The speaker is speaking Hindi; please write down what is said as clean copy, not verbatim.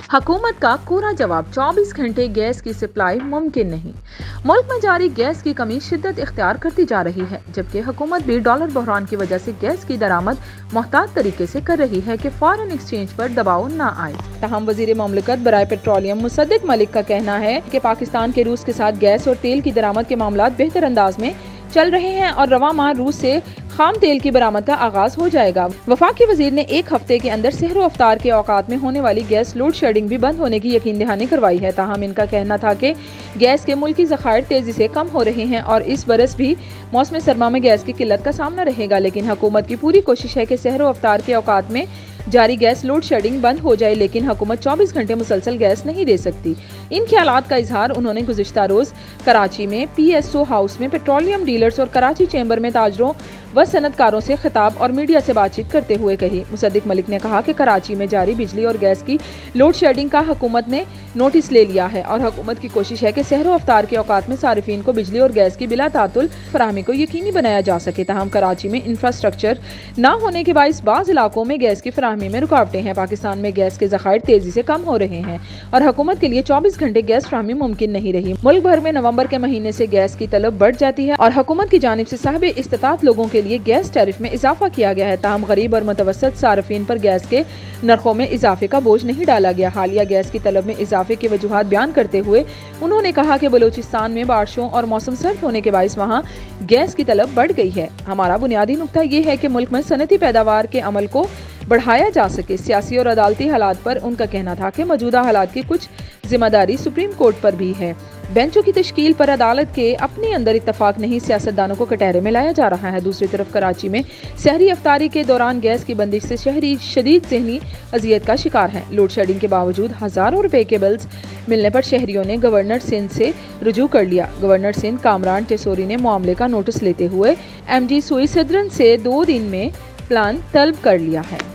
हुकूमत का कोरा जवाब, 24 घंटे गैस की सप्लाई मुमकिन नहीं। मुल्क में जारी गैस की कमी शिद्दत इख्तियार करती जा रही है, जबकि हुकूमत भी डॉलर बहरान की वजह से गैस की दरामद मोहतात तरीके से कर रही है कि फॉरेन एक्सचेंज पर दबाव न आए। तहम वजीर ममलकत बराए पेट्रोलियम मुसद्दिक मलिक का कहना है कि पाकिस्तान के रूस के साथ गैस और तेल की दरामद के मामलात बेहतर अंदाज में चल रहे हैं और रवा माह रूस से खाम तेल की बरामद का आगाज हो जाएगा। वफाकी वजीर ने एक हफ्ते के अंदर सहर अफ्तार के औकात में होने वाली गैस लोड शेडिंग भी बंद होने की यकीन दहानी करवाई है। ताहम इनका कहना था कि गैस के मुल्की ज़खायर तेजी से कम हो रहे हैं और इस बरस भी मौसम सरमा में गैस की किल्लत का सामना रहेगा, लेकिन हुकूमत की पूरी कोशिश है कि सहर अफ्तार के औकात में जारी गैस लोड शेडिंग बंद हो जाए, लेकिन हुकूमत 24 घंटे मुसलसल गैस नहीं दे सकती। इन ख्यालात का इजहार उन्होंने गुज़िश्ता रोज कराची में PSO हाउस में पेट्रोलियम डीलर्स और कराची चैम्बर में ताजरों व सनतकारों से खिताब और मीडिया से बातचीत करते हुए कही। मुसद्दिक मलिक ने कहा कि कराची में जारी बिजली और गैस की लोड शेडिंग का हुकूमत ने नोटिस ले लिया है और हुकूमत की कोशिश है कि सहर अफ्तार के औकात में सारिफीन को बिजली और गैस की बिला तातुल फराहमी को यकीनी बनाया जा सके। तहम कराची में इंफ्रास्ट्रक्चर न होने के बाइस बाज़ इलाकों में गैस की फराहमी में रुकावटें हैं। पाकिस्तान में गैस के ज़खायर तेजी से कम हो रहे हैं और हुकूमत के लिए 24 घंटे गैस फराहमी मुमकिन नहीं रही। मुल्क भर में नवंबर के महीने से गैस की तलब बढ़ जाती है और हुकूमत की जानिब से साहिब इस्तिताअत लोगों के लिए गैस टैरिफ में इजाफा किया गया है। ताहम गरीब और मुतवस्सित सार्फिन पर गैस के नरखों में इजाफे का बोझ नहीं डाला गया। हालिया गैस की तलब में इजाफे की वजूहात बयान करते हुए उन्होंने कहा कि बलूचिस्तान में बारिशों और मौसम सर्द होने के बाइस वहाँ गैस की तलब बढ़ गई है। हमारा बुनियादी नुक्ता ये है कि मुल्क में सनती पैदावार के अमल को बढ़ाया जा सके। सियासी और अदालती हालात पर उनका कहना था कि मौजूदा हालात की कुछ जिम्मेदारी सुप्रीम कोर्ट पर भी है। बेंचों की तश्कील पर अदालत के अपने अंदर इत्तफाक नहीं, सियासतदानों को कटहरे में लाया जा रहा है। दूसरी तरफ कराची में शहरी अफ्तारी के दौरान गैस की बंदिश से शहरी शदीद ज़हनी अजियत का शिकार हैं। लोड शेडिंग के बावजूद हज़ारों रुपए के बिल्स मिलने पर शहरियों ने गवर्नर सिंध से रुजू कर लिया। गवर्नर सिंध कामरान टेसोरी ने मामले का नोटिस लेते हुए MD सुई सदरन से 2 दिन में प्लान तलब कर लिया है।